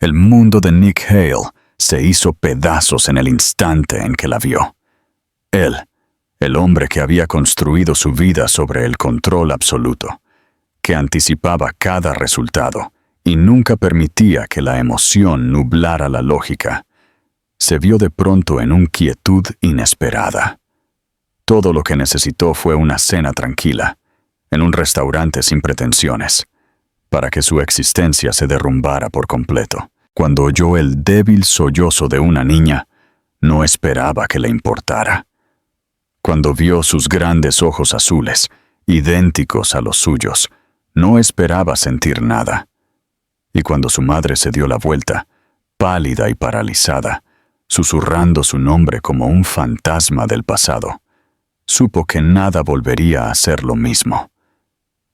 El mundo de Nick Hale se hizo pedazos en el instante en que la vio. Él, el hombre que había construido su vida sobre el control absoluto, que anticipaba cada resultado y nunca permitía que la emoción nublara la lógica, se vio de pronto en una quietud inesperada. Todo lo que necesitó fue una cena tranquila, en un restaurante sin pretensiones, para que su existencia se derrumbara por completo. Cuando oyó el débil sollozo de una niña, no esperaba que le importara. Cuando vio sus grandes ojos azules, idénticos a los suyos, no esperaba sentir nada. Y cuando su madre se dio la vuelta, pálida y paralizada, susurrando su nombre como un fantasma del pasado, supo que nada volvería a ser lo mismo,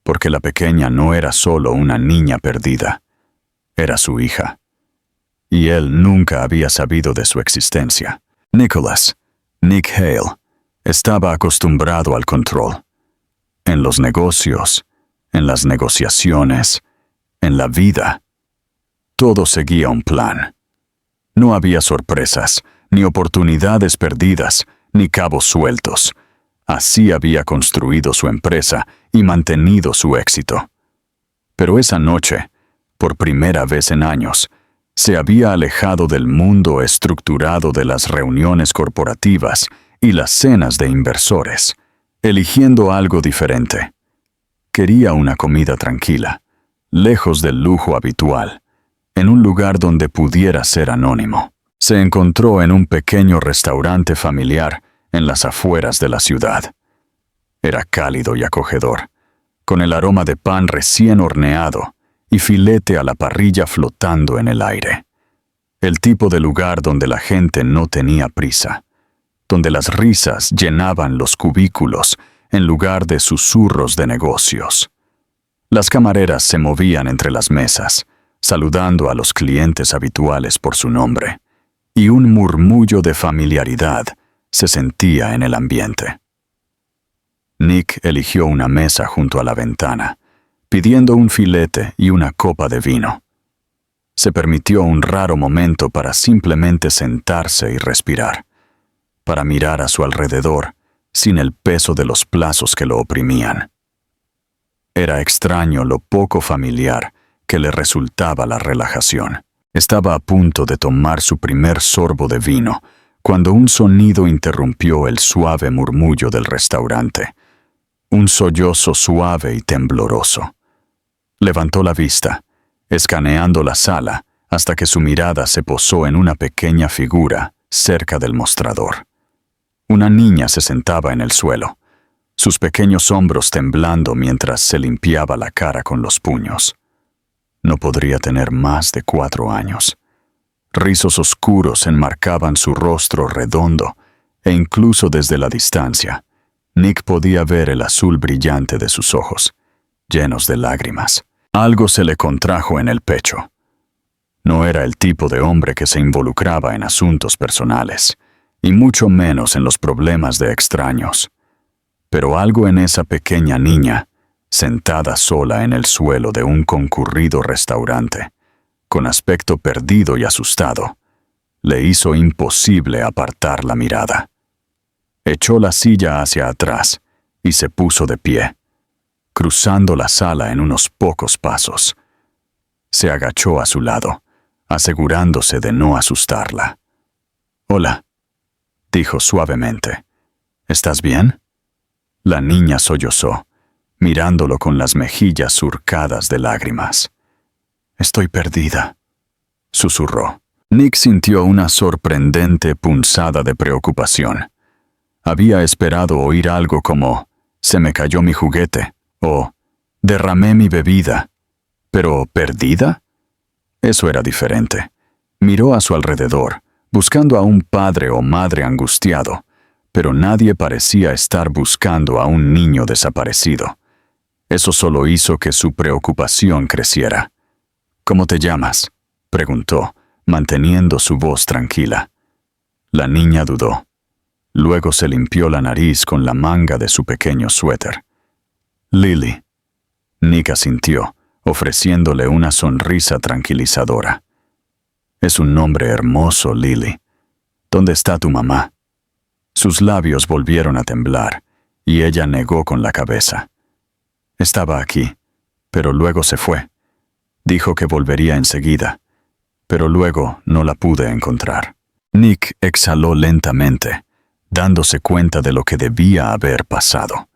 porque la pequeña no era solo una niña perdida, era su hija. Y él nunca había sabido de su existencia. Nick Hale, estaba acostumbrado al control. En los negocios, en las negociaciones, en la vida. Todo seguía un plan. No había sorpresas, ni oportunidades perdidas, ni cabos sueltos. Así había construido su empresa y mantenido su éxito. Pero esa noche, por primera vez en años, se había alejado del mundo estructurado de las reuniones corporativas y las cenas de inversores, eligiendo algo diferente. Quería una comida tranquila, lejos del lujo habitual, en un lugar donde pudiera ser anónimo. Se encontró en un pequeño restaurante familiar en las afueras de la ciudad. Era cálido y acogedor, con el aroma de pan recién horneado y filete a la parrilla flotando en el aire. El tipo de lugar donde la gente no tenía prisa, donde las risas llenaban los cubículos en lugar de susurros de negocios. Las camareras se movían entre las mesas, saludando a los clientes habituales por su nombre, y un murmullo de familiaridad se sentía en el ambiente. Nick eligió una mesa junto a la ventana, pidiendo un filete y una copa de vino. Se permitió un raro momento para simplemente sentarse y respirar, para mirar a su alrededor sin el peso de los plazos que lo oprimían. Era extraño lo poco familiar que le resultaba la relajación. Estaba a punto de tomar su primer sorbo de vino cuando un sonido interrumpió el suave murmullo del restaurante. Un sollozo suave y tembloroso. Levantó la vista, escaneando la sala hasta que su mirada se posó en una pequeña figura cerca del mostrador. Una niña se sentaba en el suelo, sus pequeños hombros temblando mientras se limpiaba la cara con los puños. No podría tener más de 4 años. Rizos oscuros enmarcaban su rostro redondo e incluso desde la distancia, Nick podía ver el azul brillante de sus ojos, llenos de lágrimas. Algo se le contrajo en el pecho. No era el tipo de hombre que se involucraba en asuntos personales, y mucho menos en los problemas de extraños. Pero algo en esa pequeña niña, sentada sola en el suelo de un concurrido restaurante, con aspecto perdido y asustado, le hizo imposible apartar la mirada. Echó la silla hacia atrás y se puso de pie, cruzando la sala en unos pocos pasos. Se agachó a su lado, asegurándose de no asustarla. «Hola», dijo suavemente. «¿Estás bien?» La niña sollozó, mirándolo con las mejillas surcadas de lágrimas. «Estoy perdida», susurró. Nick sintió una sorprendente punzada de preocupación. Había esperado oír algo como «se me cayó mi juguete» o «derramé mi bebida». ¿Pero perdida? Eso era diferente. Miró a su alrededor, buscando a un padre o madre angustiado, pero nadie parecía estar buscando a un niño desaparecido. Eso solo hizo que su preocupación creciera. «¿Cómo te llamas?», preguntó, manteniendo su voz tranquila. La niña dudó. Luego se limpió la nariz con la manga de su pequeño suéter. «Lily». Nick asintió, ofreciéndole una sonrisa tranquilizadora. Es un nombre hermoso, Lily. ¿Dónde está tu mamá? Sus labios volvieron a temblar, y ella negó con la cabeza. Estaba aquí, pero luego se fue. Dijo que volvería enseguida, pero luego no la pude encontrar. Nick exhaló lentamente, dándose cuenta de lo que debía haber pasado.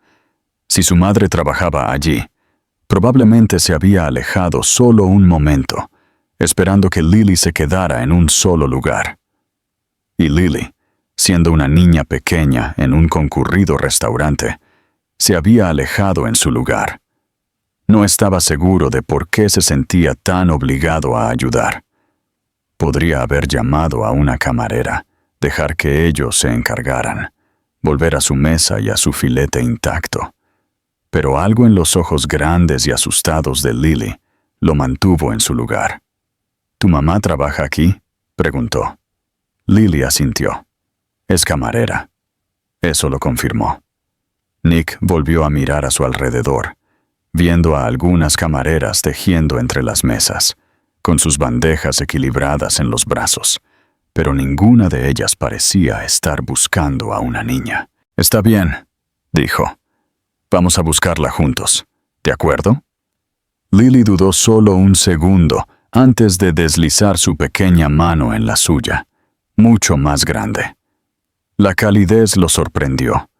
Si su madre trabajaba allí, probablemente se había alejado solo un momento, esperando que Lily se quedara en un solo lugar. Y Lily, siendo una niña pequeña en un concurrido restaurante, se había alejado en su lugar. No estaba seguro de por qué se sentía tan obligado a ayudar. Podría haber llamado a una camarera, dejar que ellos se encargaran, volver a su mesa y a su filete intacto. Pero algo en los ojos grandes y asustados de Lily lo mantuvo en su lugar. ¿Tu mamá trabaja aquí?, preguntó. Lily asintió. Es camarera. Eso lo confirmó. Nick volvió a mirar a su alrededor, viendo a algunas camareras tejiendo entre las mesas, con sus bandejas equilibradas en los brazos, pero ninguna de ellas parecía estar buscando a una niña. «Está bien», dijo. «Vamos a buscarla juntos, ¿de acuerdo?» Lily dudó solo un segundo antes de deslizar su pequeña mano en la suya, mucho más grande. La calidez lo sorprendió.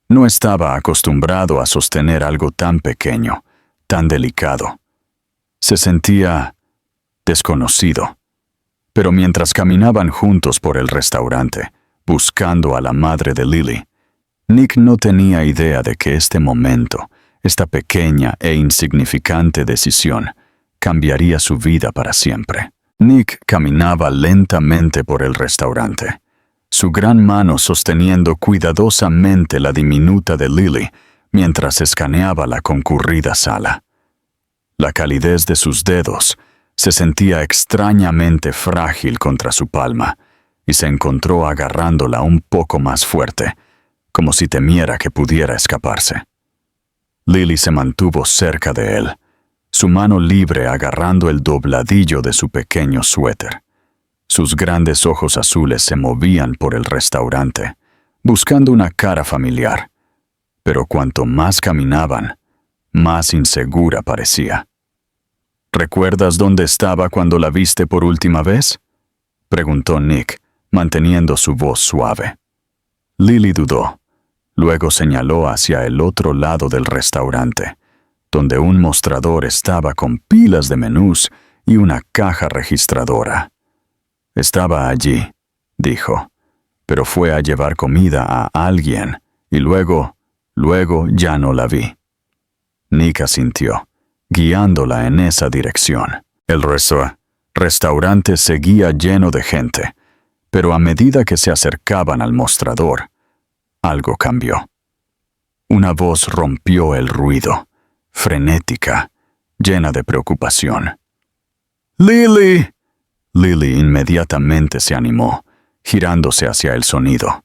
No estaba acostumbrado a sostener algo tan pequeño, tan delicado. Se sentía desconocido. Pero mientras caminaban juntos por el restaurante, buscando a la madre de Lily, Nick no tenía idea de que este momento, esta pequeña e insignificante decisión, cambiaría su vida para siempre. Nick caminaba lentamente por el restaurante, su gran mano sosteniendo cuidadosamente la diminuta de Lily mientras escaneaba la concurrida sala. La calidez de sus dedos se sentía extrañamente frágil contra su palma y se encontró agarrándola un poco más fuerte, como si temiera que pudiera escaparse. Lily se mantuvo cerca de él, su mano libre agarrando el dobladillo de su pequeño suéter. Sus grandes ojos azules se movían por el restaurante, buscando una cara familiar, pero cuanto más caminaban, más insegura parecía. «¿Recuerdas dónde estaba cuando la viste por última vez?», preguntó Nick, manteniendo su voz suave. Lily dudó. Luego señaló hacia el otro lado del restaurante, donde un mostrador estaba con pilas de menús y una caja registradora. «Estaba allí», dijo, «pero fue a llevar comida a alguien y luego ya no la vi». Nick asintió, guiándola en esa dirección. El restaurante seguía lleno de gente, pero a medida que se acercaban al mostrador, algo cambió. Una voz rompió el ruido, frenética, llena de preocupación. «¡Lily!». Lily inmediatamente se animó, girándose hacia el sonido.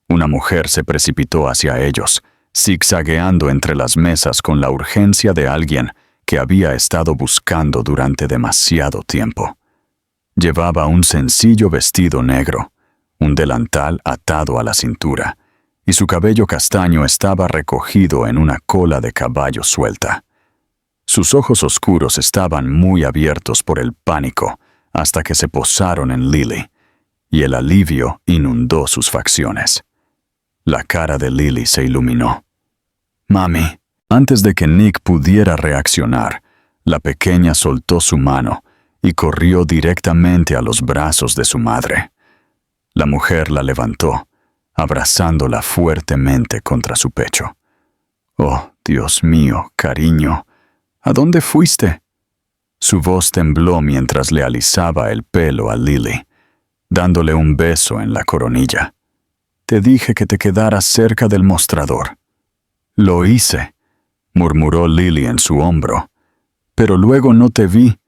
Una mujer se precipitó hacia ellos, zigzagueando entre las mesas con la urgencia de alguien que había estado buscando durante demasiado tiempo. Llevaba un sencillo vestido negro, un delantal atado a la cintura, y su cabello castaño estaba recogido en una cola de caballo suelta. Sus ojos oscuros estaban muy abiertos por el pánico hasta que se posaron en Lily, y el alivio inundó sus facciones. La cara de Lily se iluminó. «Mami». Antes de que Nick pudiera reaccionar, la pequeña soltó su mano y corrió directamente a los brazos de su madre. La mujer la levantó, abrazándola fuertemente contra su pecho. «Oh, Dios mío, cariño, ¿a dónde fuiste?». Su voz tembló mientras le alisaba el pelo a Lily, dándole un beso en la coronilla. «Te dije que te quedaras cerca del mostrador». «Lo hice», murmuró Lily en su hombro, «pero luego no te vi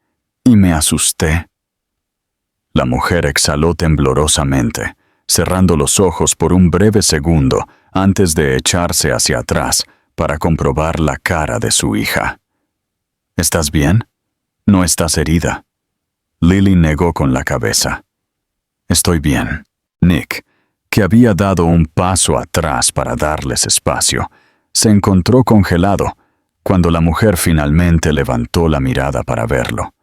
y me asusté». La mujer exhaló temblorosamente, cerrando los ojos por un breve segundo antes de echarse hacia atrás para comprobar la cara de su hija. «¿Estás bien? ¿No estás herida?». Lily negó con la cabeza. Estoy bien. Nick, que había dado un paso atrás para darles espacio, se encontró congelado cuando la mujer finalmente levantó la mirada para verlo.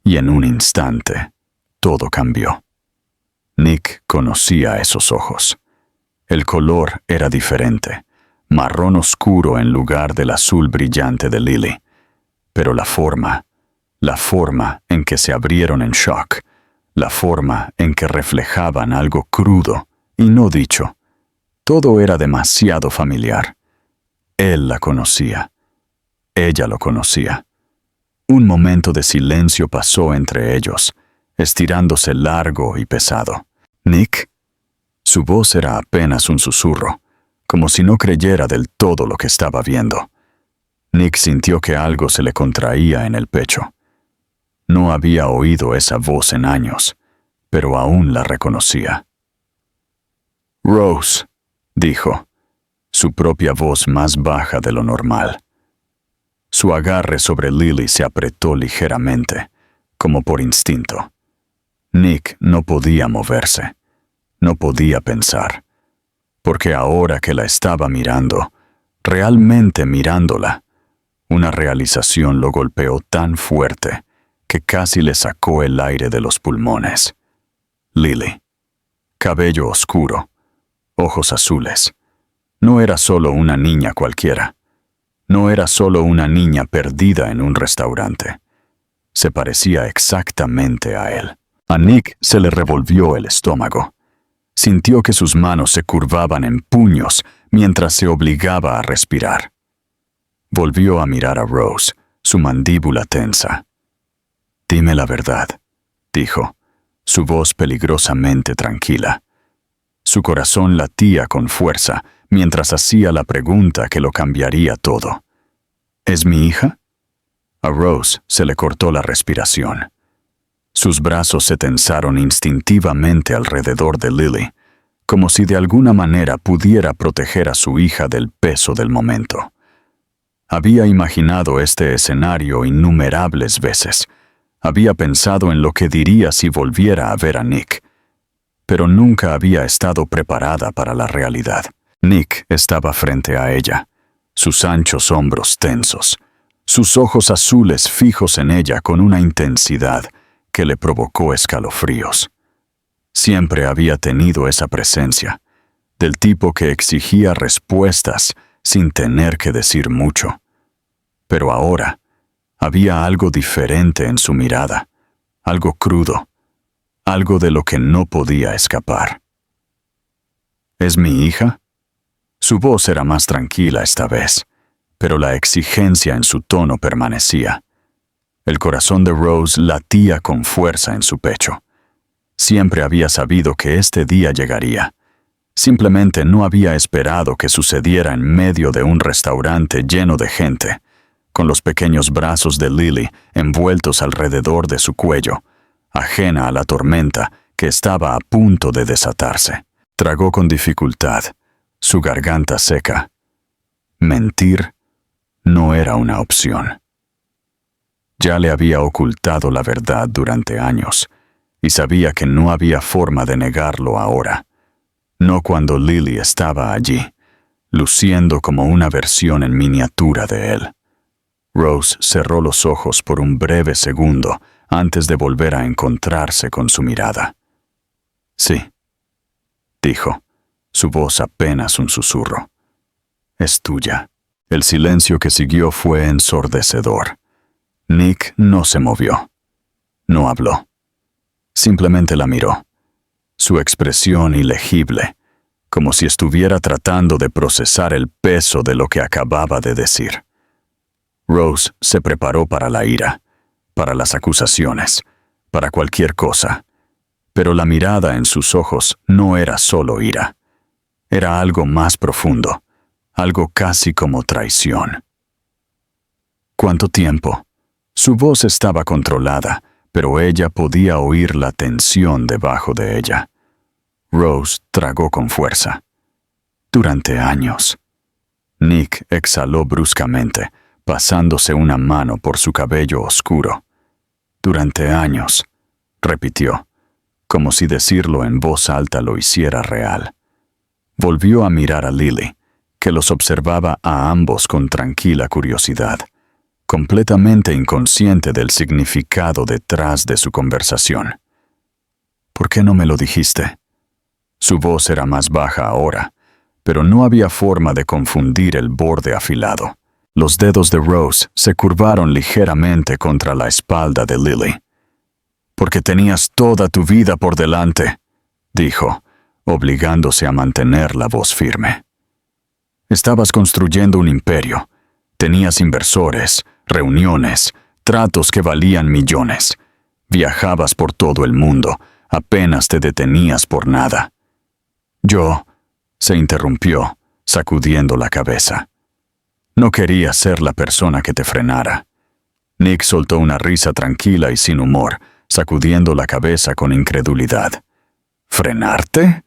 Y en un instante, todo cambió. Nick conocía esos ojos. El color era diferente, marrón oscuro en lugar del azul brillante de Lily. Pero la forma en que se abrieron en shock, la forma en que reflejaban algo crudo y no dicho, todo era demasiado familiar. Él la conocía. Ella lo conocía. Un momento de silencio pasó entre ellos, estirándose largo y pesado. «¿Nick?» Su voz era apenas un susurro, como si no creyera del todo lo que estaba viendo. Nick sintió que algo se le contraía en el pecho. No había oído esa voz en años, pero aún la reconocía. «Rose», dijo, su propia voz más baja de lo normal. Su agarre sobre Lily se apretó ligeramente, como por instinto. Nick no podía moverse, no podía pensar, porque ahora que la estaba mirando, realmente mirándola, una realización lo golpeó tan fuerte que casi le sacó el aire de los pulmones. Lily, cabello oscuro, ojos azules, no era solo una niña cualquiera. No era solo una niña perdida en un restaurante. Se parecía exactamente a él. A Nick se le revolvió el estómago. Sintió que sus manos se curvaban en puños mientras se obligaba a respirar. Volvió a mirar a Rose, su mandíbula tensa. «Dime la verdad», dijo, su voz peligrosamente tranquila. Su corazón latía con fuerza mientras hacía la pregunta que lo cambiaría todo. «¿Es mi hija?» A Rose se le cortó la respiración. Sus brazos se tensaron instintivamente alrededor de Lily, como si de alguna manera pudiera proteger a su hija del peso del momento. Había imaginado este escenario innumerables veces. Había pensado en lo que diría si volviera a ver a Nick, pero nunca había estado preparada para la realidad. Nick estaba frente a ella, sus anchos hombros tensos, sus ojos azules fijos en ella con una intensidad que le provocó escalofríos. Siempre había tenido esa presencia, del tipo que exigía respuestas sin tener que decir mucho. Pero ahora había algo diferente en su mirada, algo crudo, algo de lo que no podía escapar. «¿Es mi hija?» Su voz era más tranquila esta vez, pero la exigencia en su tono permanecía. El corazón de Rose latía con fuerza en su pecho. Siempre había sabido que este día llegaría. Simplemente no había esperado que sucediera en medio de un restaurante lleno de gente, con los pequeños brazos de Lily envueltos alrededor de su cuello, ajena a la tormenta que estaba a punto de desatarse. Tragó con dificultad, su garganta seca. Mentir no era una opción. Ya le había ocultado la verdad durante años, y sabía que no había forma de negarlo ahora. No cuando Lily estaba allí, luciendo como una versión en miniatura de él. Rose cerró los ojos por un breve segundo antes de volver a encontrarse con su mirada. «Sí», dijo, su voz apenas un susurro. «Es tuya». El silencio que siguió fue ensordecedor. Nick no se movió. No habló. Simplemente la miró. Su expresión ilegible, como si estuviera tratando de procesar el peso de lo que acababa de decir. Rose se preparó para la ira, para las acusaciones, para cualquier cosa. Pero la mirada en sus ojos no era solo ira. Era algo más profundo, algo casi como traición. ¿Cuánto tiempo? Su voz estaba controlada, pero ella podía oír la tensión debajo de ella. Rose tragó con fuerza. Durante años. Nick exhaló bruscamente, pasándose una mano por su cabello oscuro. Durante años. repitió, como si decirlo en voz alta lo hiciera real. Volvió a mirar a Lily, que los observaba a ambos con tranquila curiosidad, completamente inconsciente del significado detrás de su conversación. «¿Por qué no me lo dijiste?» Su voz era más baja ahora, pero no había forma de confundir el borde afilado. Los dedos de Rose se curvaron ligeramente contra la espalda de Lily. «Porque tenías toda tu vida por delante», dijo, obligándose a mantener la voz firme. «Estabas construyendo un imperio. Tenías inversores, reuniones, tratos que valían millones. Viajabas por todo el mundo, apenas te detenías por nada». «Yo», se interrumpió, sacudiendo la cabeza. «No quería ser la persona que te frenara». Nick soltó una risa tranquila y sin humor, sacudiendo la cabeza con incredulidad. «¿Frenarte?»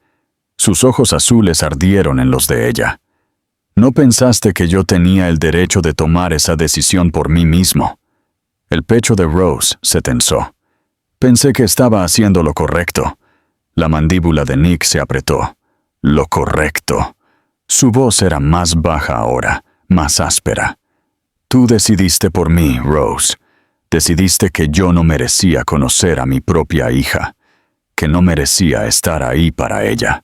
Sus ojos azules ardieron en los de ella. «¿No pensaste que yo tenía el derecho de tomar esa decisión por mí mismo?» El pecho de Rose se tensó. «Pensé que estaba haciendo lo correcto». La mandíbula de Nick se apretó. «Lo correcto». Su voz era más baja ahora, más áspera. «Tú decidiste por mí, Rose. Decidiste que yo no merecía conocer a mi propia hija, que no merecía estar ahí para ella».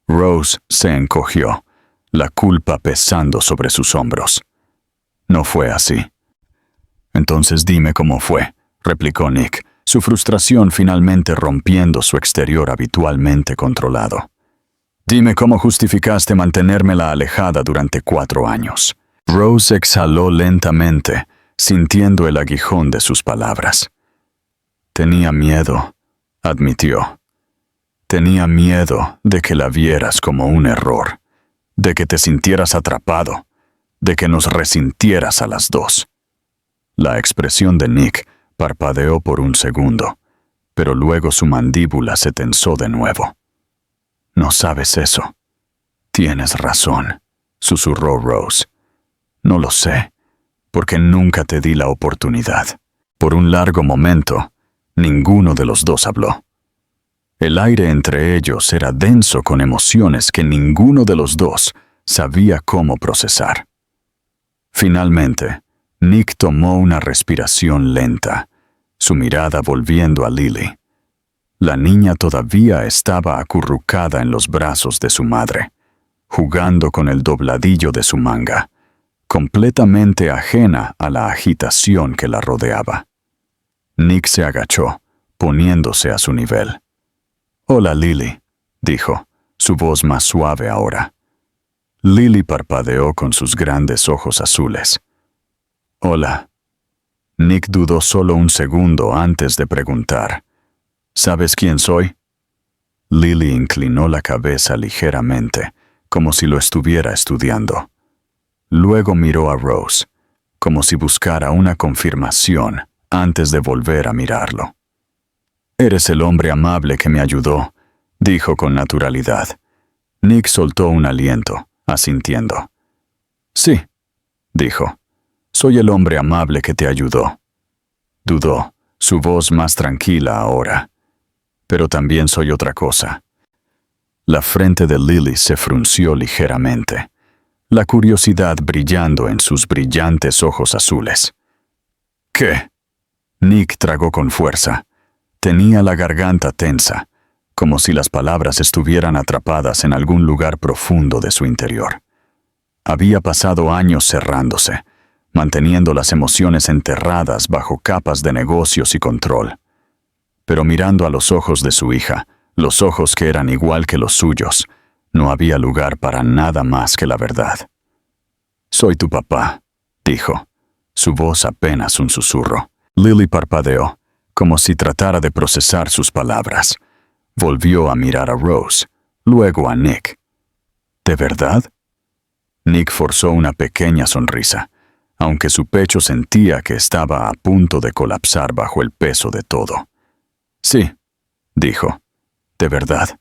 Rose se encogió, la culpa pesando sobre sus hombros. «No fue así». «Entonces dime cómo fue», replicó Nick, su frustración finalmente rompiendo su exterior habitualmente controlado. «Dime cómo justificaste mantenérmela alejada durante 4 años». Rose exhaló lentamente, sintiendo el aguijón de sus palabras. «Tenía miedo», admitió. «Tenía miedo de que la vieras como un error, de que te sintieras atrapado, de que nos resintieras a las dos». La expresión de Nick parpadeó por un segundo, pero luego su mandíbula se tensó de nuevo. «No sabes eso». «Tienes razón», susurró Rose. «No lo sé, porque nunca te di la oportunidad». Por un largo momento, ninguno de los dos habló. El aire entre ellos era denso con emociones que ninguno de los dos sabía cómo procesar. Finalmente, Nick tomó una respiración lenta, su mirada volviendo a Lily. La niña todavía estaba acurrucada en los brazos de su madre, jugando con el dobladillo de su manga, completamente ajena a la agitación que la rodeaba. Nick se agachó, poniéndose a su nivel. «Hola, Lily», dijo, su voz más suave ahora. Lily parpadeó con sus grandes ojos azules. «Hola». Nick dudó solo un segundo antes de preguntar. «¿Sabes quién soy?» Lily inclinó la cabeza ligeramente, como si lo estuviera estudiando. Luego miró a Rose, como si buscara una confirmación antes de volver a mirarlo. «Eres el hombre amable que me ayudó», dijo con naturalidad. Nick soltó un aliento, asintiendo. «Sí», dijo. «Soy el hombre amable que te ayudó». Dudó, su voz más tranquila ahora. «Pero también soy otra cosa». La frente de Lily se frunció ligeramente, la curiosidad brillando en sus brillantes ojos azules. «¿Qué?» Nick tragó con fuerza. Tenía la garganta tensa, como si las palabras estuvieran atrapadas en algún lugar profundo de su interior. Había pasado años cerrándose, manteniendo las emociones enterradas bajo capas de negocios y control. Pero mirando a los ojos de su hija, los ojos que eran igual que los suyos, no había lugar para nada más que la verdad. «Soy tu papá», dijo, su voz apenas un susurro. Lily parpadeó, como si tratara de procesar sus palabras. Volvió a mirar a Rose, luego a Nick. «¿De verdad?» Nick forzó una pequeña sonrisa, aunque su pecho sentía que estaba a punto de colapsar bajo el peso de todo. «Sí», dijo, «de verdad».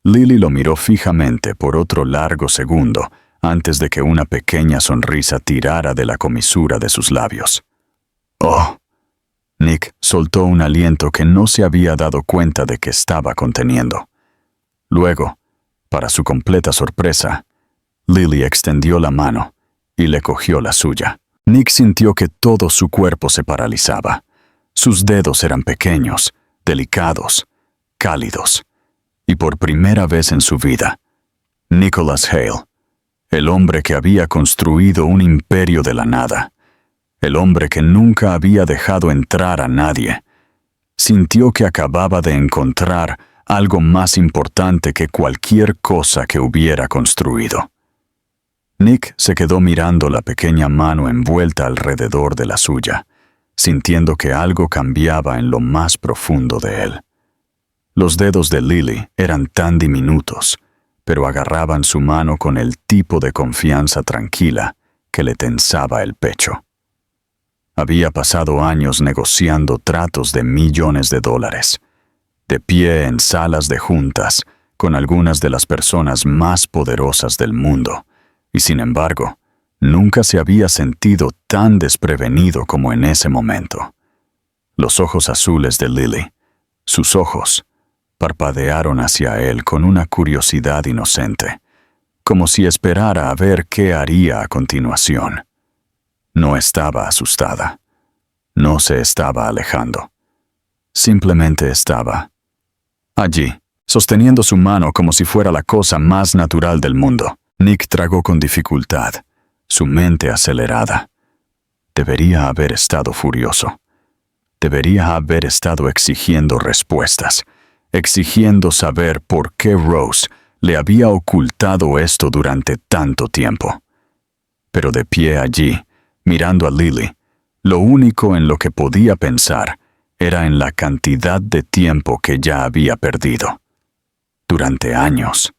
Lily lo miró fijamente por otro largo segundo antes de que una pequeña sonrisa tirara de la comisura de sus labios. «Oh». Nick soltó un aliento que no se había dado cuenta de que estaba conteniendo. Luego, para su completa sorpresa, Lily extendió la mano y le cogió la suya. Nick sintió que todo su cuerpo se paralizaba. Sus dedos eran pequeños, delicados, cálidos. Y por primera vez en su vida, Nicholas Hale, el hombre que había construido un imperio de la nada, el hombre que nunca había dejado entrar a nadie, sintió que acababa de encontrar algo más importante que cualquier cosa que hubiera construido. Nick se quedó mirando la pequeña mano envuelta alrededor de la suya, sintiendo que algo cambiaba en lo más profundo de él. Los dedos de Lily eran tan diminutos, pero agarraban su mano con el tipo de confianza tranquila que le tensaba el pecho. Había pasado años negociando tratos de millones de dólares, de pie en salas de juntas con algunas de las personas más poderosas del mundo, y sin embargo, nunca se había sentido tan desprevenido como en ese momento. Los ojos azules de Lily, sus ojos, parpadearon hacia él con una curiosidad inocente, como si esperara a ver qué haría a continuación. No estaba asustada. No se estaba alejando. Simplemente estaba allí, sosteniendo su mano como si fuera la cosa más natural del mundo. Nick tragó con dificultad, su mente acelerada. Debería haber estado furioso. Debería haber estado exigiendo respuestas, exigiendo saber por qué Rose le había ocultado esto durante tanto tiempo. Pero de pie allí, mirando a Lily, lo único en lo que podía pensar era en la cantidad de tiempo que ya había perdido. Durante años.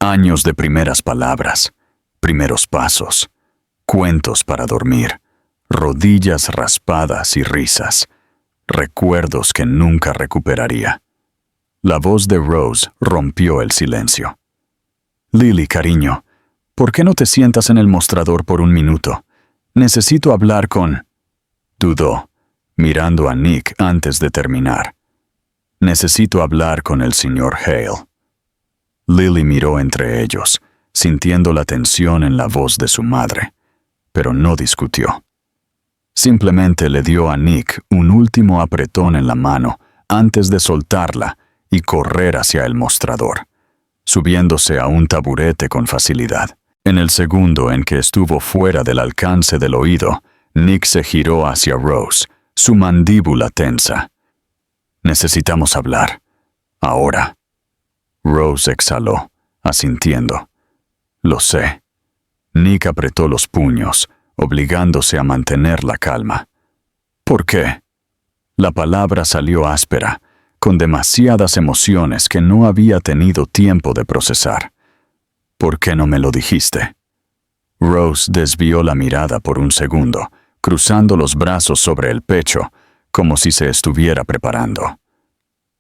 Años de primeras palabras, primeros pasos, cuentos para dormir, rodillas raspadas y risas, recuerdos que nunca recuperaría. La voz de Rose rompió el silencio. Lily, cariño, ¿por qué no te sientas en el mostrador por un minuto? Necesito hablar con... Dudó, mirando a Nick antes de terminar. Necesito hablar con el señor Hale. Lily miró entre ellos, sintiendo la tensión en la voz de su madre, pero no discutió. Simplemente le dio a Nick un último apretón en la mano antes de soltarla y correr hacia el mostrador, subiéndose a un taburete con facilidad. En el segundo en que estuvo fuera del alcance del oído, Nick se giró hacia Rose, su mandíbula tensa. Necesitamos hablar. Ahora. Rose exhaló, asintiendo. Lo sé. Nick apretó los puños, obligándose a mantener la calma. ¿Por qué? La palabra salió áspera, con demasiadas emociones que no había tenido tiempo de procesar. ¿Por qué no me lo dijiste? Rose desvió la mirada por un segundo, cruzando los brazos sobre el pecho, como si se estuviera preparando.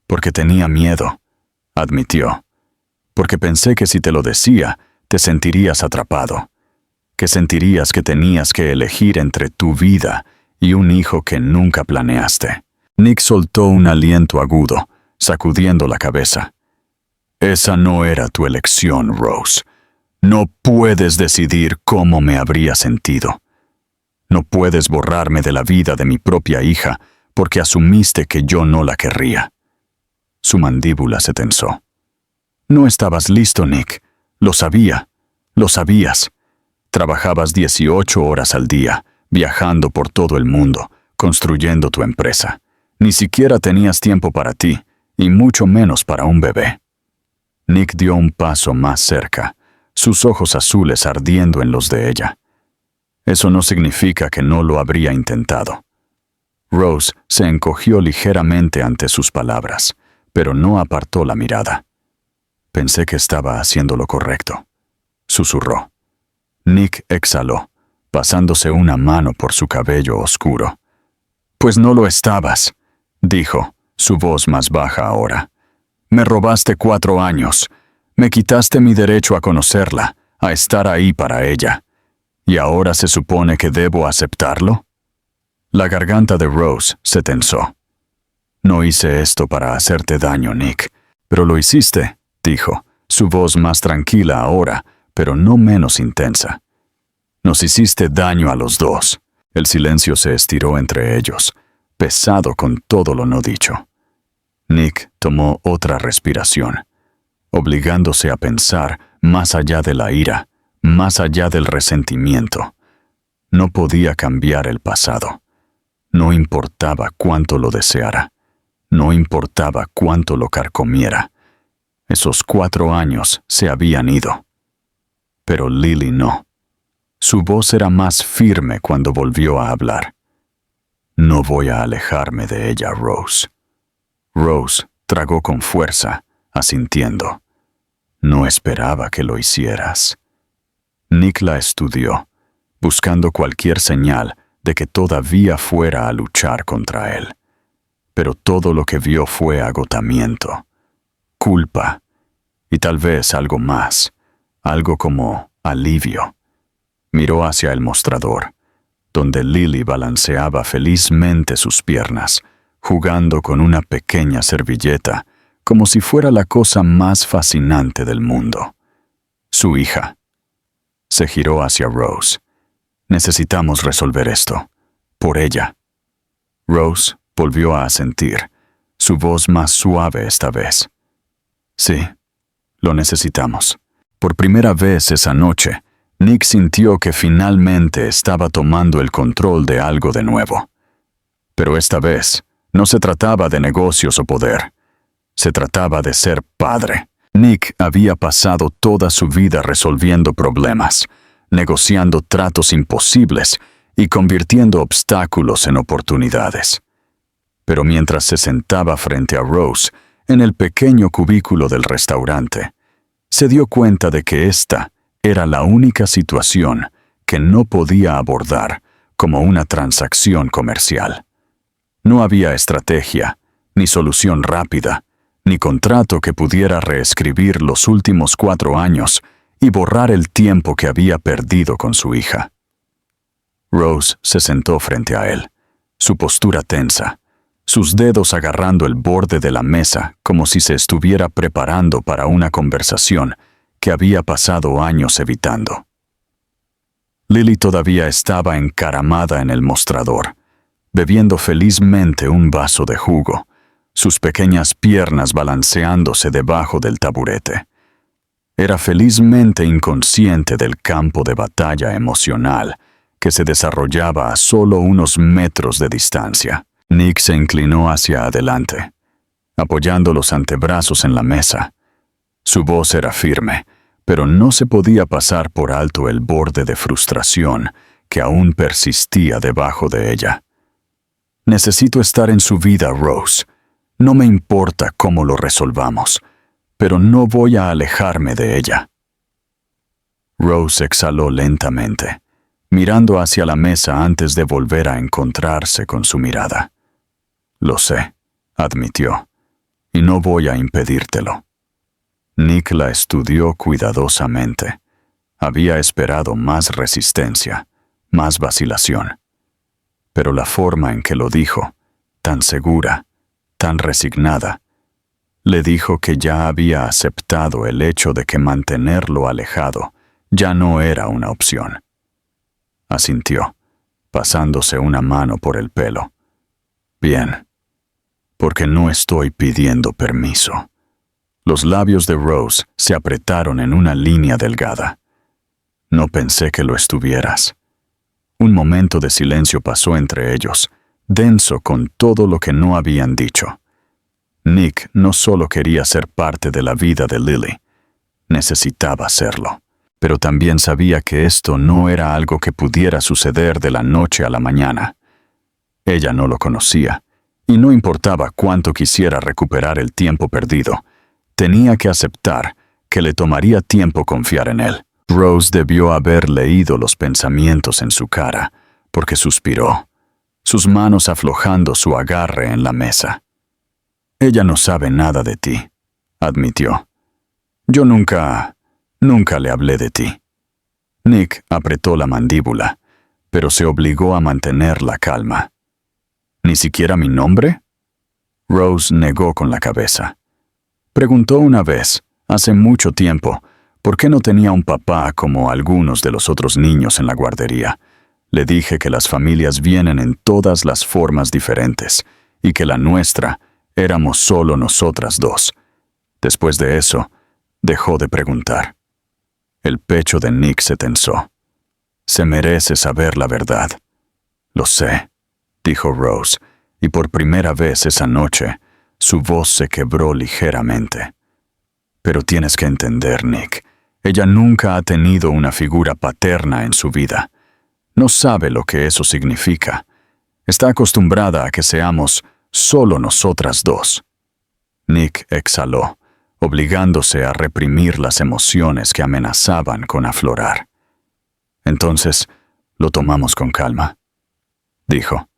Porque tenía miedo, admitió. Porque pensé que si te lo decía, te sentirías atrapado, que sentirías que tenías que elegir entre tu vida y un hijo que nunca planeaste. Nick soltó un aliento agudo, sacudiendo la cabeza. Esa no era tu elección, Rose. No puedes decidir cómo me habría sentido. No puedes borrarme de la vida de mi propia hija porque asumiste que yo no la querría. Su mandíbula se tensó. No estabas listo, Nick. Lo sabía. Lo sabías. Trabajabas 18 horas al día, viajando por todo el mundo, construyendo tu empresa. Ni siquiera tenías tiempo para ti, y mucho menos para un bebé. Nick dio un paso más cerca, sus ojos azules ardiendo en los de ella. Eso no significa que no lo habría intentado. Rose se encogió ligeramente ante sus palabras, pero no apartó la mirada. Pensé que estaba haciendo lo correcto, susurró. Nick exhaló, pasándose una mano por su cabello oscuro. Pues no lo estabas, dijo, su voz más baja ahora. Me robaste 4 años. Me quitaste mi derecho a conocerla, a estar ahí para ella. ¿Y ahora se supone que debo aceptarlo? La garganta de Rose se tensó. No hice esto para hacerte daño, Nick. Pero lo hiciste, dijo, su voz más tranquila ahora, pero no menos intensa. Nos hiciste daño a los dos. El silencio se estiró entre ellos, pesado con todo lo no dicho. Nick tomó otra respiración, obligándose a pensar más allá de la ira, más allá del resentimiento. No podía cambiar el pasado. No importaba cuánto lo deseara. No importaba cuánto lo carcomiera. Esos 4 años se habían ido. Pero Lily no. Su voz era más firme cuando volvió a hablar. No voy a alejarme de ella, Rose. Rose tragó con fuerza, asintiendo. No esperaba que lo hicieras. Nick la estudió, buscando cualquier señal de que todavía fuera a luchar contra él. Pero todo lo que vio fue agotamiento, culpa y tal vez algo más, algo como alivio. Miró hacia el mostrador, donde Lily balanceaba felizmente sus piernas, jugando con una pequeña servilleta, como si fuera la cosa más fascinante del mundo. Su hija. Se giró hacia Rose. Necesitamos resolver esto. Por ella. Rose volvió a asentir, su voz más suave esta vez. Sí, lo necesitamos. Por primera vez esa noche, Nick sintió que finalmente estaba tomando el control de algo de nuevo. Pero esta vez, no se trataba de negocios o poder. Se trataba de ser padre. Nick había pasado toda su vida resolviendo problemas, negociando tratos imposibles y convirtiendo obstáculos en oportunidades. Pero mientras se sentaba frente a Rose, en el pequeño cubículo del restaurante, se dio cuenta de que esta era la única situación que no podía abordar como una transacción comercial. No había estrategia, ni solución rápida, ni contrato que pudiera reescribir los últimos 4 años y borrar el tiempo que había perdido con su hija. Rose se sentó frente a él, su postura tensa, sus dedos agarrando el borde de la mesa como si se estuviera preparando para una conversación que había pasado años evitando. Lily todavía estaba encaramada en el mostrador, bebiendo felizmente un vaso de jugo, sus pequeñas piernas balanceándose debajo del taburete. Era felizmente inconsciente del campo de batalla emocional que se desarrollaba a solo unos metros de distancia. Nick se inclinó hacia adelante, apoyando los antebrazos en la mesa. Su voz era firme, pero no se podía pasar por alto el borde de frustración que aún persistía debajo de ella. Necesito estar en su vida, Rose. No me importa cómo lo resolvamos, pero no voy a alejarme de ella. Rose exhaló lentamente, mirando hacia la mesa antes de volver a encontrarse con su mirada. Lo sé, admitió, y no voy a impedírtelo. Nick la estudió cuidadosamente. Había esperado más resistencia, más vacilación. Pero la forma en que lo dijo, tan segura, tan resignada, le dijo que ya había aceptado el hecho de que mantenerlo alejado ya no era una opción. Asintió, pasándose una mano por el pelo. Bien, porque no estoy pidiendo permiso. Los labios de Rose se apretaron en una línea delgada. No pensé que lo estuvieras. Un momento de silencio pasó entre ellos, denso con todo lo que no habían dicho. Nick no solo quería ser parte de la vida de Lily, necesitaba serlo, pero también sabía que esto no era algo que pudiera suceder de la noche a la mañana. Ella no lo conocía, y no importaba cuánto quisiera recuperar el tiempo perdido, tenía que aceptar que le tomaría tiempo confiar en él. Rose debió haber leído los pensamientos en su cara, porque suspiró, sus manos aflojando su agarre en la mesa. Ella no sabe nada de ti, admitió. Yo nunca le hablé de ti. Nick apretó la mandíbula, pero se obligó a mantener la calma. ¿Ni siquiera mi nombre? Rose negó con la cabeza. Preguntó una vez, hace mucho tiempo, por qué no tenía un papá como algunos de los otros niños en la guardería. Le dije que las familias vienen en todas las formas diferentes y que la nuestra éramos solo nosotras dos. Después de eso, dejó de preguntar. El pecho de Nick se tensó. Se merece saber la verdad. Lo sé, dijo Rose, y por primera vez esa noche, su voz se quebró ligeramente. Pero tienes que entender, Nick, ella nunca ha tenido una figura paterna en su vida. No sabe lo que eso significa. Está acostumbrada a que seamos solo nosotras dos. Nick exhaló, obligándose a reprimir las emociones que amenazaban con aflorar. Entonces, lo tomamos con calma, dijo.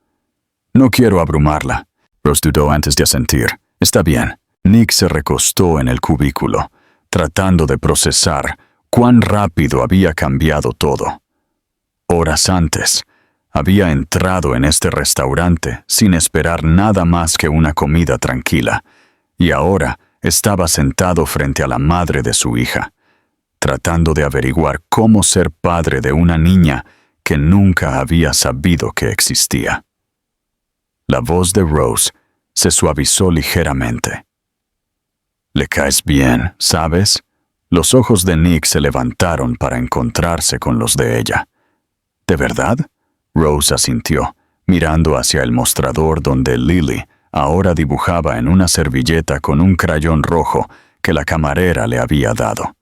No quiero abrumarla. Rose dudó antes de asentir. Está bien. Nick se recostó en el cubículo, tratando de procesar cuán rápido había cambiado todo. Horas antes, había entrado en este restaurante sin esperar nada más que una comida tranquila, y ahora estaba sentado frente a la madre de su hija, tratando de averiguar cómo ser padre de una niña que nunca había sabido que existía. La voz de Rose se suavizó ligeramente. «Le caes bien, ¿sabes?» Los ojos de Nick se levantaron para encontrarse con los de ella. «¿De verdad?» Rose asintió, mirando hacia el mostrador donde Lily ahora dibujaba en una servilleta con un crayón rojo que la camarera le había dado.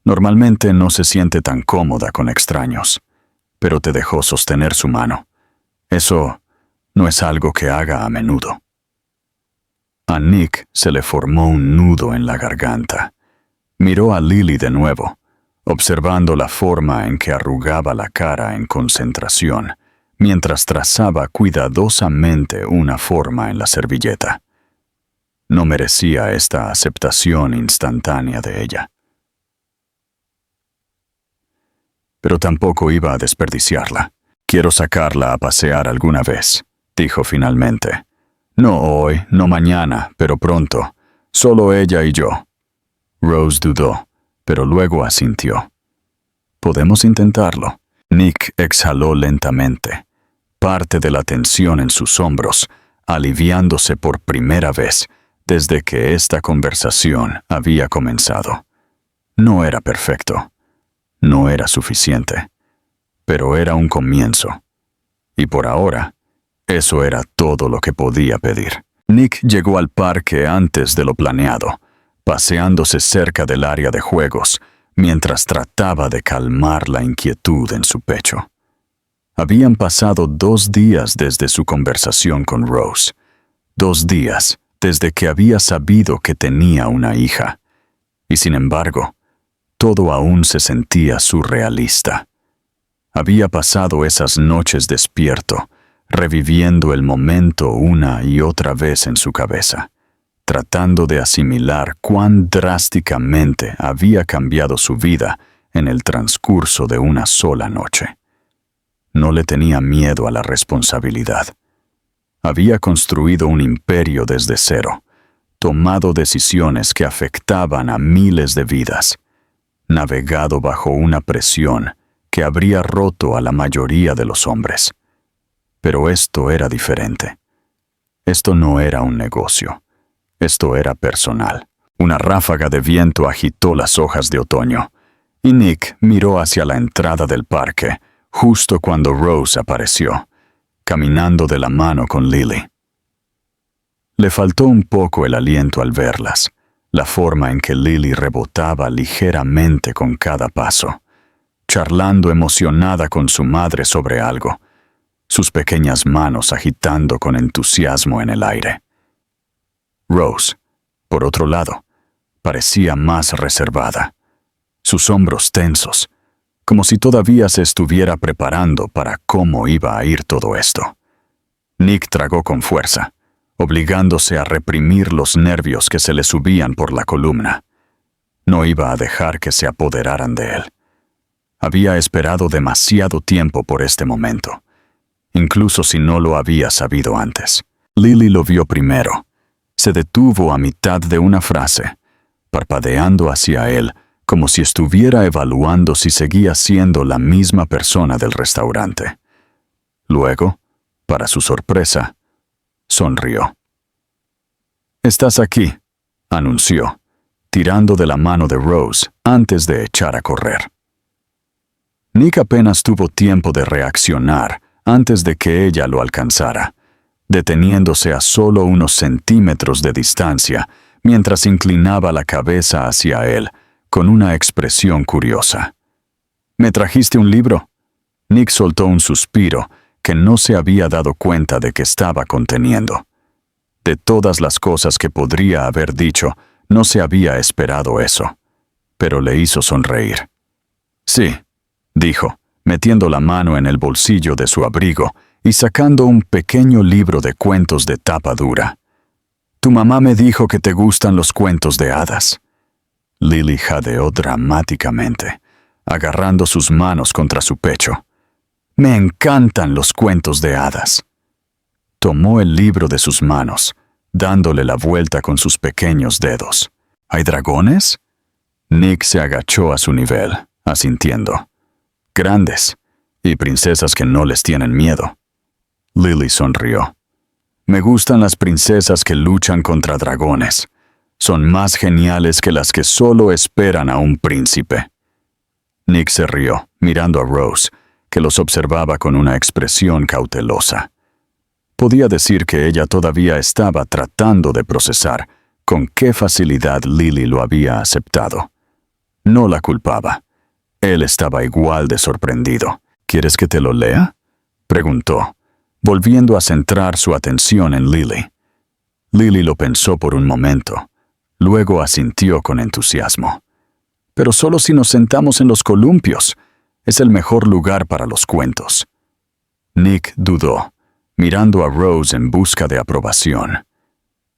Normalmente no se siente tan cómoda con extraños, pero te dejó sostener su mano. Eso no es algo que haga a menudo. A Nick se le formó un nudo en la garganta. Miró a Lily de nuevo, observando la forma en que arrugaba la cara en concentración, mientras trazaba cuidadosamente una forma en la servilleta. No merecía esta aceptación instantánea de ella. Pero tampoco iba a desperdiciarla. «Quiero sacarla a pasear alguna vez», dijo finalmente. «No hoy, no mañana, pero pronto. Solo ella y yo». Rose dudó, pero luego asintió. «Podemos intentarlo». Nick exhaló lentamente, parte de la tensión en sus hombros, aliviándose por primera vez desde que esta conversación había comenzado. No era perfecto. No era suficiente. Pero era un comienzo. Y por ahora, eso era todo lo que podía pedir. Nick llegó al parque antes de lo planeado, paseándose cerca del área de juegos, mientras trataba de calmar la inquietud en su pecho. Habían pasado 2 días desde su conversación con Rose. 2 días desde que había sabido que tenía una hija. Y sin embargo, todo aún se sentía surrealista. Había pasado esas noches despierto, reviviendo el momento una y otra vez en su cabeza, tratando de asimilar cuán drásticamente había cambiado su vida en el transcurso de una sola noche. No le tenía miedo a la responsabilidad. Había construido un imperio desde cero, tomado decisiones que afectaban a miles de vidas, navegado bajo una presión que habría roto a la mayoría de los hombres. Pero esto era diferente. Esto no era un negocio. Esto era personal. Una ráfaga de viento agitó las hojas de otoño, y Nick miró hacia la entrada del parque, justo cuando Rose apareció, caminando de la mano con Lily. Le faltó un poco el aliento al verlas, la forma en que Lily rebotaba ligeramente con cada paso, charlando emocionada con su madre sobre algo, sus pequeñas manos agitando con entusiasmo en el aire. Rose, por otro lado, parecía más reservada, sus hombros tensos, como si todavía se estuviera preparando para cómo iba a ir todo esto. Nick tragó con fuerza, obligándose a reprimir los nervios que se le subían por la columna. No iba a dejar que se apoderaran de él. Había esperado demasiado tiempo por este momento, incluso si no lo había sabido antes. Lily lo vio primero. Se detuvo a mitad de una frase, parpadeando hacia él como si estuviera evaluando si seguía siendo la misma persona del restaurante. Luego, para su sorpresa, sonrió. «Estás aquí», anunció, tirando de la mano de Rose antes de echar a correr. Nick apenas tuvo tiempo de reaccionar antes de que ella lo alcanzara, deteniéndose a solo unos centímetros de distancia mientras inclinaba la cabeza hacia él con una expresión curiosa. «¿Me trajiste un libro?» Nick soltó un suspiro que no se había dado cuenta de que estaba conteniendo. De todas las cosas que podría haber dicho, no se había esperado eso, pero le hizo sonreír. «Sí», dijo, metiendo la mano en el bolsillo de su abrigo y sacando un pequeño libro de cuentos de tapa dura. «Tu mamá me dijo que te gustan los cuentos de hadas». Lily jadeó dramáticamente, agarrando sus manos contra su pecho. «Me encantan los cuentos de hadas». Tomó el libro de sus manos, dándole la vuelta con sus pequeños dedos. «¿Hay dragones?» Nick se agachó a su nivel, asintiendo. «Grandes, y princesas que no les tienen miedo». Lily sonrió. «Me gustan las princesas que luchan contra dragones. Son más geniales que las que solo esperan a un príncipe». Nick se rió, mirando a Rose, que los observaba con una expresión cautelosa. Podía decir que ella todavía estaba tratando de procesar con qué facilidad Lily lo había aceptado. No la culpaba. Él estaba igual de sorprendido. «¿Quieres que te lo lea?», preguntó, volviendo a centrar su atención en Lily. Lily lo pensó por un momento. Luego asintió con entusiasmo. «Pero solo si nos sentamos en los columpios. Es el mejor lugar para los cuentos». Nick dudó, mirando a Rose en busca de aprobación.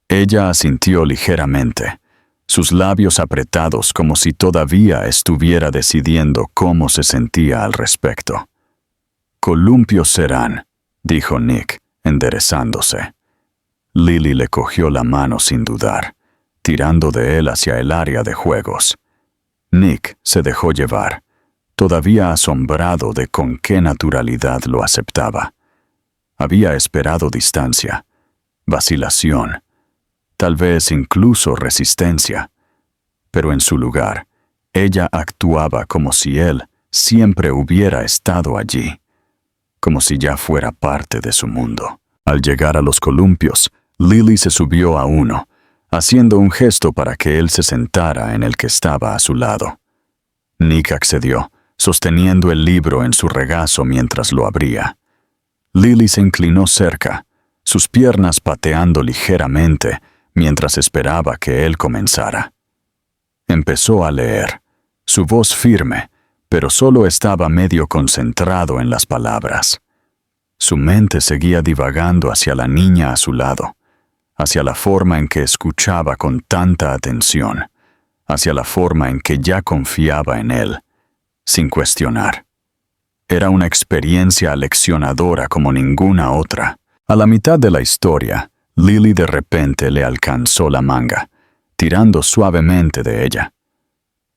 Ella asintió ligeramente, sus labios apretados como si todavía estuviera decidiendo cómo se sentía al respecto. «Columpios serán», dijo Nick, enderezándose. Lily le cogió la mano sin dudar, tirando de él hacia el área de juegos. Nick se dejó llevar, todavía asombrado de con qué naturalidad lo aceptaba. Había esperado distancia, vacilación, tal vez incluso resistencia, pero en su lugar, ella actuaba como si él siempre hubiera estado allí, como si ya fuera parte de su mundo. Al llegar a los columpios, Lily se subió a uno, haciendo un gesto para que él se sentara en el que estaba a su lado. Nick accedió, sosteniendo el libro en su regazo mientras lo abría. Lily se inclinó cerca, sus piernas pateando ligeramente mientras esperaba que él comenzara. Empezó a leer, su voz firme, pero solo estaba medio concentrado en las palabras. Su mente seguía divagando hacia la niña a su lado, hacia la forma en que escuchaba con tanta atención, hacia la forma en que ya confiaba en él, sin cuestionar. Era una experiencia aleccionadora como ninguna otra. A la mitad de la historia, Lily de repente le alcanzó la manga, tirando suavemente de ella.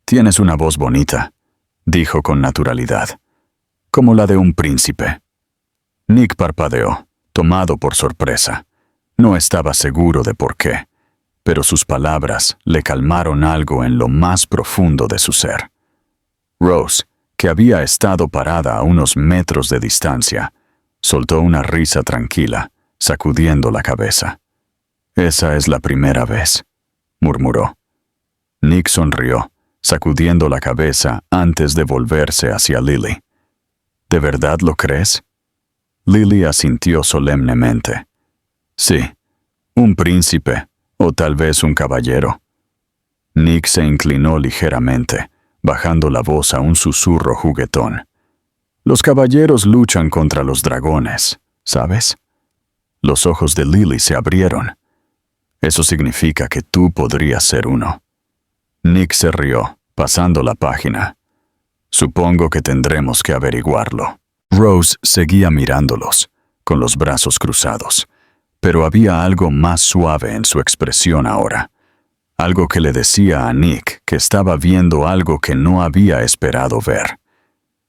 «Tienes una voz bonita», dijo con naturalidad, «como la de un príncipe». Nick parpadeó, tomado por sorpresa. No estaba seguro de por qué, pero sus palabras le calmaron algo en lo más profundo de su ser. Rose, que había estado parada a unos metros de distancia, soltó una risa tranquila, sacudiendo la cabeza. «Esa es la primera vez», murmuró. Nick sonrió, sacudiendo la cabeza antes de volverse hacia Lily. «¿De verdad lo crees?» Lily asintió solemnemente. «Sí, un príncipe, o tal vez un caballero». Nick se inclinó ligeramente, bajando la voz a un susurro juguetón. «Los caballeros luchan contra los dragones, ¿sabes?» Los ojos de Lily se abrieron. «Eso significa que tú podrías ser uno». Nick se rió, pasando la página. «Supongo que tendremos que averiguarlo». Rose seguía mirándolos, con los brazos cruzados, pero había algo más suave en su expresión ahora. Algo que le decía a Nick que estaba viendo algo que no había esperado ver.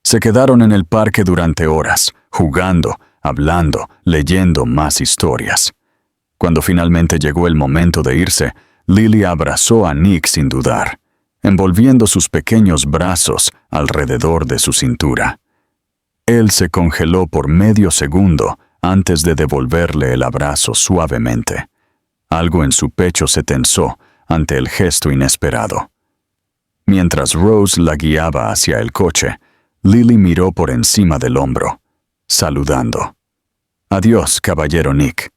Se quedaron en el parque durante horas, jugando, hablando, leyendo más historias. Cuando finalmente llegó el momento de irse, Lily abrazó a Nick sin dudar, envolviendo sus pequeños brazos alrededor de su cintura. Él se congeló por medio segundo antes de devolverle el abrazo suavemente. Algo en su pecho se tensó ante el gesto inesperado. Mientras Rose la guiaba hacia el coche, Lily miró por encima del hombro, saludando. «Adiós, caballero Nick».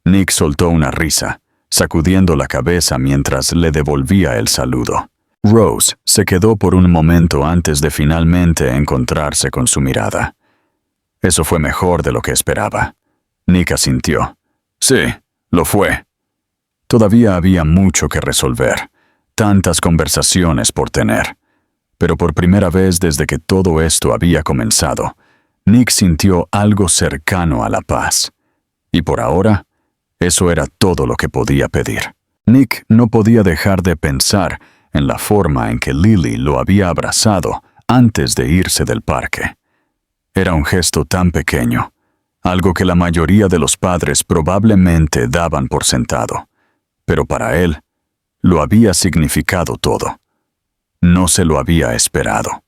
Nick soltó una risa, sacudiendo la cabeza mientras le devolvía el saludo. Rose se quedó por un momento antes de finalmente encontrarse con su mirada. Eso fue mejor de lo que esperaba. Nick asintió. «Sí, lo fue». Todavía había mucho que resolver, tantas conversaciones por tener. Pero por primera vez desde que todo esto había comenzado, Nick sintió algo cercano a la paz. Y por ahora, eso era todo lo que podía pedir. Nick no podía dejar de pensar en la forma en que Lily lo había abrazado antes de irse del parque. Era un gesto tan pequeño, algo que la mayoría de los padres probablemente daban por sentado. Pero para él, lo había significado todo. No se lo había esperado.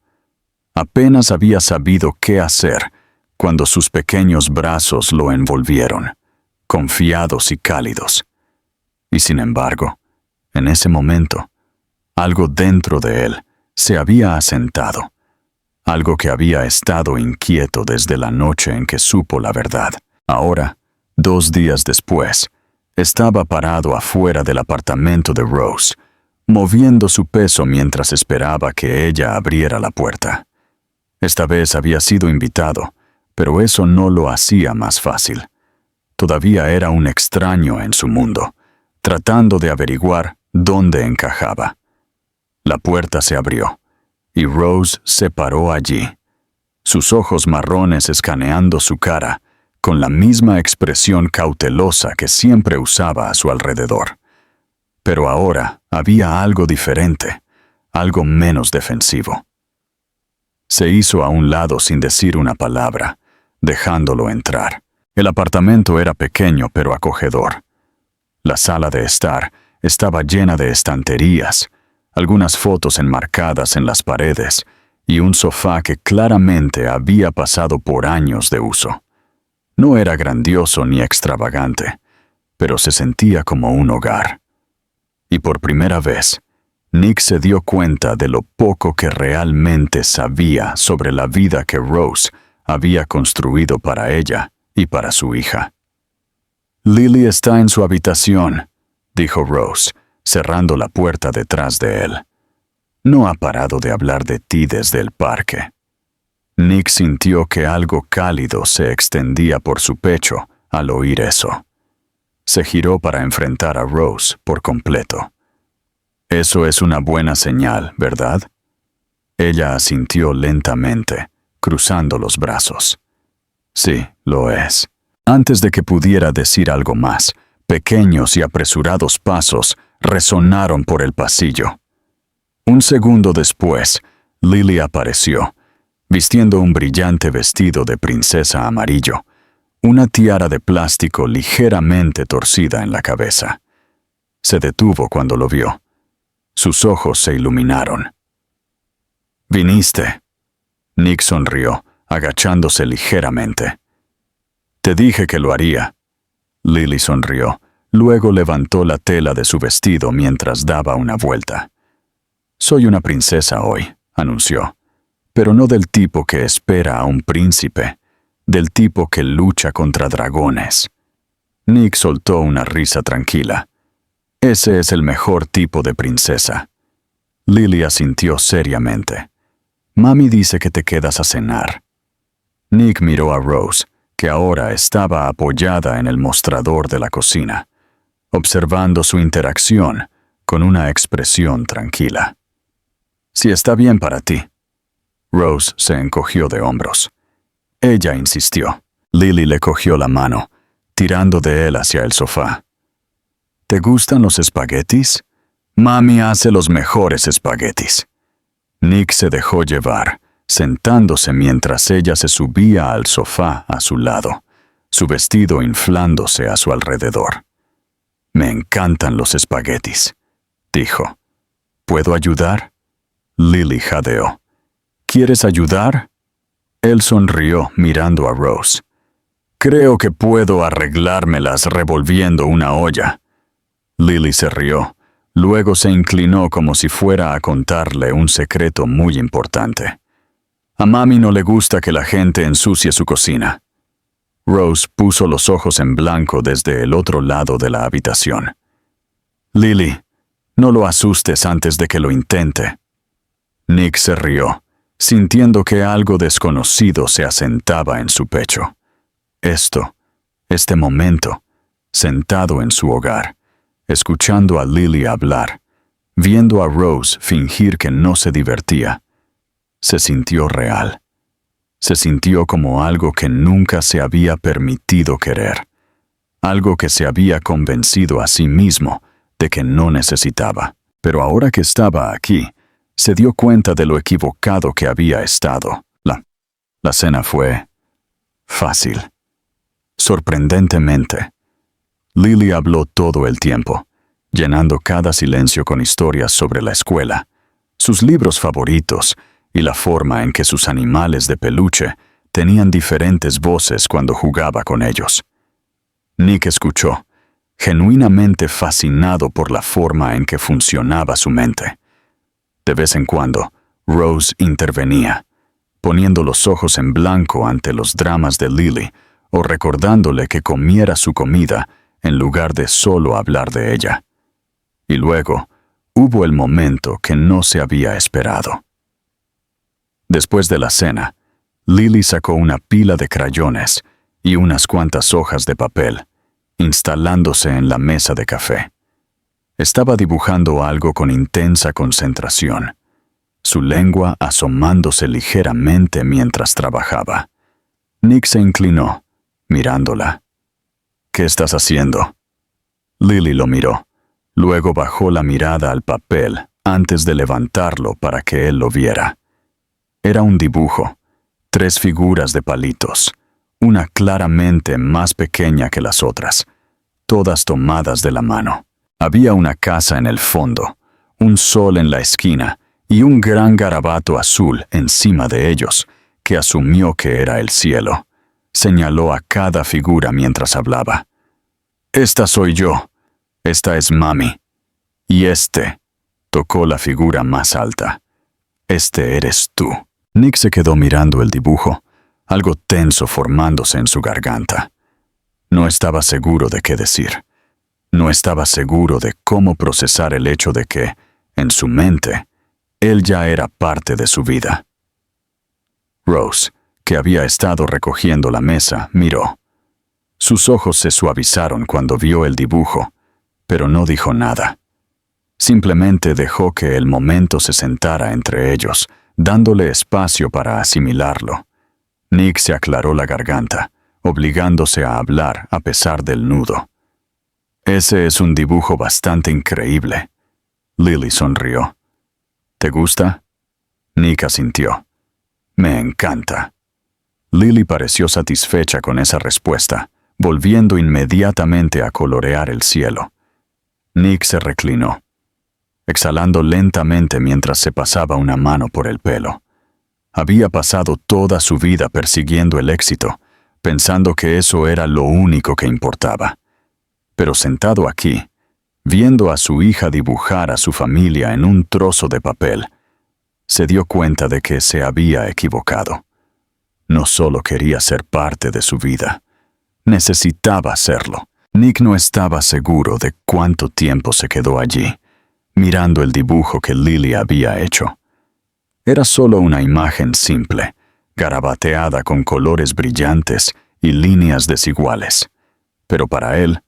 Apenas había sabido qué hacer cuando sus pequeños brazos lo envolvieron, confiados y cálidos. Y sin embargo, en ese momento, algo dentro de él se había asentado, algo que había estado inquieto desde la noche en que supo la verdad. Ahora, 2 días después, estaba parado afuera del apartamento de Rose, moviendo su peso mientras esperaba que ella abriera la puerta. Esta vez había sido invitado, pero eso no lo hacía más fácil. Todavía era un extraño en su mundo, tratando de averiguar dónde encajaba. La puerta se abrió, y Rose se paró allí, sus ojos marrones escaneando su cara, con la misma expresión cautelosa que siempre usaba a su alrededor. Pero ahora había algo diferente, algo menos defensivo. Se hizo a un lado sin decir una palabra, dejándolo entrar. El apartamento era pequeño pero acogedor. La sala de estar estaba llena de estanterías, algunas fotos enmarcadas en las paredes y un sofá que claramente había pasado por años de uso. No era grandioso ni extravagante, pero se sentía como un hogar. Y por primera vez, Nick se dio cuenta de lo poco que realmente sabía sobre la vida que Rose había construido para ella y para su hija. «Lily está en su habitación», dijo Rose, cerrando la puerta detrás de él. «No ha parado de hablar de ti desde el parque». Nick sintió que algo cálido se extendía por su pecho al oír eso. Se giró para enfrentar a Rose por completo. «Eso es una buena señal, ¿verdad?» Ella asintió lentamente, cruzando los brazos. «Sí, lo es». Antes de que pudiera decir algo más, pequeños y apresurados pasos resonaron por el pasillo. Un segundo después, Lily apareció, vistiendo un brillante vestido de princesa amarillo, una tiara de plástico ligeramente torcida en la cabeza. Se detuvo cuando lo vio. Sus ojos se iluminaron. «¿Viniste?» Nick sonrió, agachándose ligeramente. «Te dije que lo haría». Lily sonrió, luego levantó la tela de su vestido mientras daba una vuelta. «Soy una princesa hoy», anunció, «pero no del tipo que espera a un príncipe, del tipo que lucha contra dragones». Nick soltó una risa tranquila. «Ese es el mejor tipo de princesa». Lily asintió seriamente. «Mami dice que te quedas a cenar». Nick miró a Rose, que ahora estaba apoyada en el mostrador de la cocina, observando su interacción con una expresión tranquila. «Si está bien para ti». Rose se encogió de hombros. Ella insistió. Lily le cogió la mano, tirando de él hacia el sofá. ¿Te gustan los espaguetis? Mami hace los mejores espaguetis. Nick se dejó llevar, sentándose mientras ella se subía al sofá a su lado, su vestido inflándose a su alrededor. Me encantan los espaguetis, dijo. ¿Puedo ayudar? Lily jadeó. ¿Quieres ayudar? Él sonrió mirando a Rose. Creo que puedo arreglármelas revolviendo una olla. Lily se rió. Luego se inclinó como si fuera a contarle un secreto muy importante. A mami no le gusta que la gente ensucie su cocina. Rose puso los ojos en blanco desde el otro lado de la habitación. Lily, no lo asustes antes de que lo intente. Nick se rió, sintiendo que algo desconocido se asentaba en su pecho. Este momento, sentado en su hogar, escuchando a Lily hablar, viendo a Rose fingir que no se divertía, se sintió real. Se sintió como algo que nunca se había permitido querer, algo que se había convencido a sí mismo de que no necesitaba. Pero ahora que estaba aquí, se dio cuenta de lo equivocado que había estado. La cena fue fácil. Sorprendentemente, Lily habló todo el tiempo, llenando cada silencio con historias sobre la escuela, sus libros favoritos y la forma en que sus animales de peluche tenían diferentes voces cuando jugaba con ellos. Nick escuchó, genuinamente fascinado por la forma en que funcionaba su mente. De vez en cuando, Rose intervenía, poniendo los ojos en blanco ante los dramas de Lily o recordándole que comiera su comida en lugar de solo hablar de ella. Y luego, hubo el momento que no se había esperado. Después de la cena, Lily sacó una pila de crayones y unas cuantas hojas de papel, instalándose en la mesa de café. Estaba dibujando algo con intensa concentración, su lengua asomándose ligeramente mientras trabajaba. Nick se inclinó, mirándola. ¿Qué estás haciendo? Lily lo miró. Luego bajó la mirada al papel antes de levantarlo para que él lo viera. Era un dibujo, 3 figuras de palitos, una claramente más pequeña que las otras, todas tomadas de la mano. Había una casa en el fondo, un sol en la esquina y un gran garabato azul encima de ellos, que asumió que era el cielo. Señaló a cada figura mientras hablaba. Esta soy yo. Esta es mami. Y tocó la figura más alta. Este eres tú. Nick se quedó mirando el dibujo, algo tenso formándose en su garganta. No estaba seguro de qué decir. No estaba seguro de cómo procesar el hecho de que, en su mente, él ya era parte de su vida. Rose, que había estado recogiendo la mesa, miró. Sus ojos se suavizaron cuando vio el dibujo, pero no dijo nada. Simplemente dejó que el momento se sentara entre ellos, dándole espacio para asimilarlo. Nick se aclaró la garganta, obligándose a hablar a pesar del nudo. Ese es un dibujo bastante increíble. Lily sonrió. ¿Te gusta? Nick asintió. Me encanta. Lily pareció satisfecha con esa respuesta, volviendo inmediatamente a colorear el cielo. Nick se reclinó, exhalando lentamente mientras se pasaba una mano por el pelo. Había pasado toda su vida persiguiendo el éxito, pensando que eso era lo único que importaba. Pero sentado aquí, viendo a su hija dibujar a su familia en un trozo de papel, se dio cuenta de que se había equivocado. No solo quería ser parte de su vida, necesitaba serlo. Nick no estaba seguro de cuánto tiempo se quedó allí, mirando el dibujo que Lily había hecho. Era solo una imagen simple, garabateada con colores brillantes y líneas desiguales, pero para él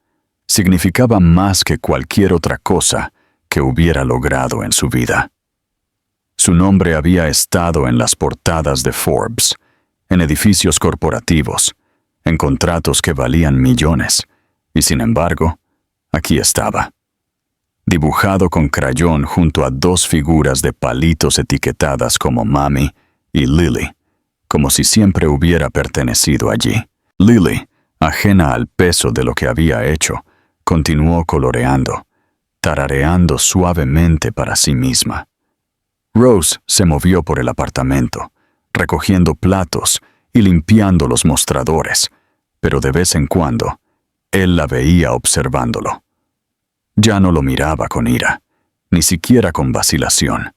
significaba más que cualquier otra cosa que hubiera logrado en su vida. Su nombre había estado en las portadas de Forbes, en edificios corporativos, en contratos que valían millones, y sin embargo, aquí estaba, dibujado con crayón junto a dos figuras de palitos etiquetadas como Mami y Lily, como si siempre hubiera pertenecido allí. Lily, ajena al peso de lo que había hecho, continuó coloreando, tarareando suavemente para sí misma. Rose se movió por el apartamento, recogiendo platos y limpiando los mostradores, pero de vez en cuando, él la veía observándolo. Ya no lo miraba con ira, ni siquiera con vacilación.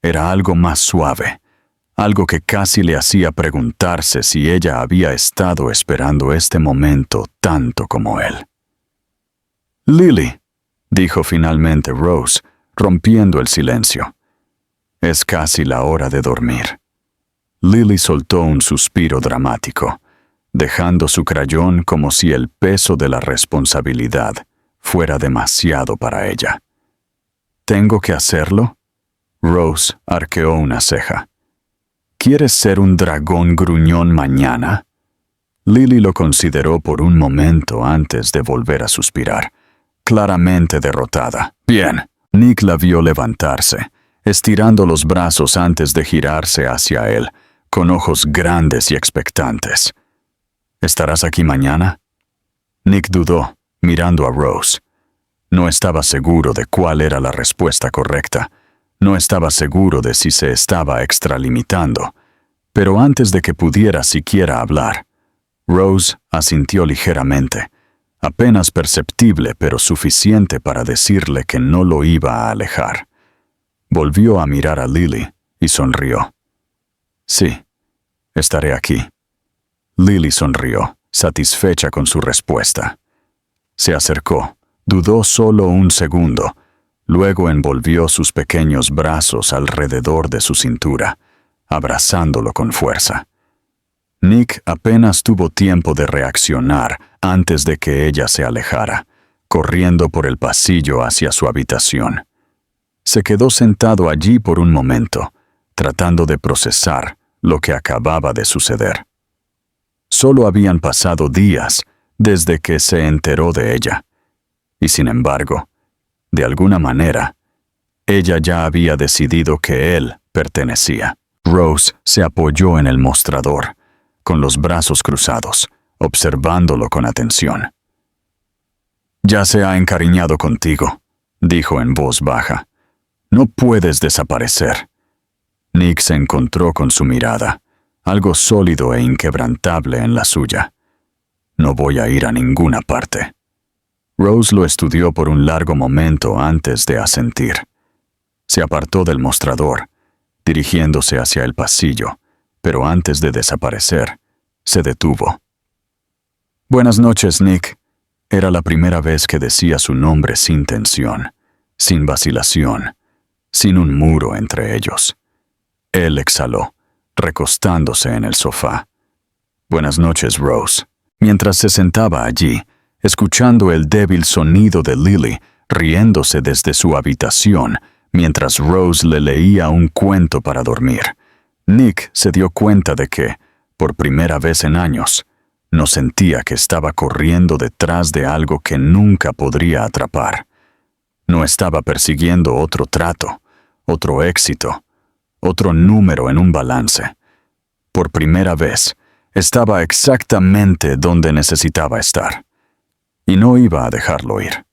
Era algo más suave, algo que casi le hacía preguntarse si ella había estado esperando este momento tanto como él. «Lily», dijo finalmente Rose, rompiendo el silencio. «Es casi la hora de dormir». Lily soltó un suspiro dramático, dejando su crayón como si el peso de la responsabilidad fuera demasiado para ella. «¿Tengo que hacerlo?» Rose arqueó una ceja. «¿Quieres ser un dragón gruñón mañana?» Lily lo consideró por un momento antes de volver a suspirar, claramente derrotada. «Bien». Nick la vio levantarse, estirando los brazos antes de girarse hacia él, con ojos grandes y expectantes. «¿Estarás aquí mañana?» Nick dudó, mirando a Rose. No estaba seguro de cuál era la respuesta correcta. No estaba seguro de si se estaba extralimitando. Pero antes de que pudiera siquiera hablar, Rose asintió ligeramente, apenas perceptible pero suficiente para decirle que no lo iba a alejar. Volvió a mirar a Lily y sonrió. «Sí, estaré aquí». Lily sonrió, satisfecha con su respuesta. Se acercó, dudó solo un segundo, luego envolvió sus pequeños brazos alrededor de su cintura, abrazándolo con fuerza. Nick apenas tuvo tiempo de reaccionar antes de que ella se alejara, corriendo por el pasillo hacia su habitación. Se quedó sentado allí por un momento, tratando de procesar lo que acababa de suceder. Solo habían pasado días desde que se enteró de ella, y sin embargo, de alguna manera, ella ya había decidido que él pertenecía. Rose se apoyó en el mostrador, con los brazos cruzados, observándolo con atención. «Ya se ha encariñado contigo», dijo en voz baja. «No puedes desaparecer». Nick se encontró con su mirada, algo sólido e inquebrantable en la suya. «No voy a ir a ninguna parte». Rose lo estudió por un largo momento antes de asentir. Se apartó del mostrador, dirigiéndose hacia el pasillo, pero antes de desaparecer, se detuvo. «Buenas noches, Nick». Era la primera vez que decía su nombre sin tensión, sin vacilación, sin un muro entre ellos. Él exhaló, recostándose en el sofá. «Buenas noches, Rose». Mientras se sentaba allí, escuchando el débil sonido de Lily riéndose desde su habitación, mientras Rose le leía un cuento para dormir, Nick se dio cuenta de que, por primera vez en años, no sentía que estaba corriendo detrás de algo que nunca podría atrapar. No estaba persiguiendo otro trato, otro éxito, otro número en un balance. Por primera vez, estaba exactamente donde necesitaba estar. Y no iba a dejarlo ir.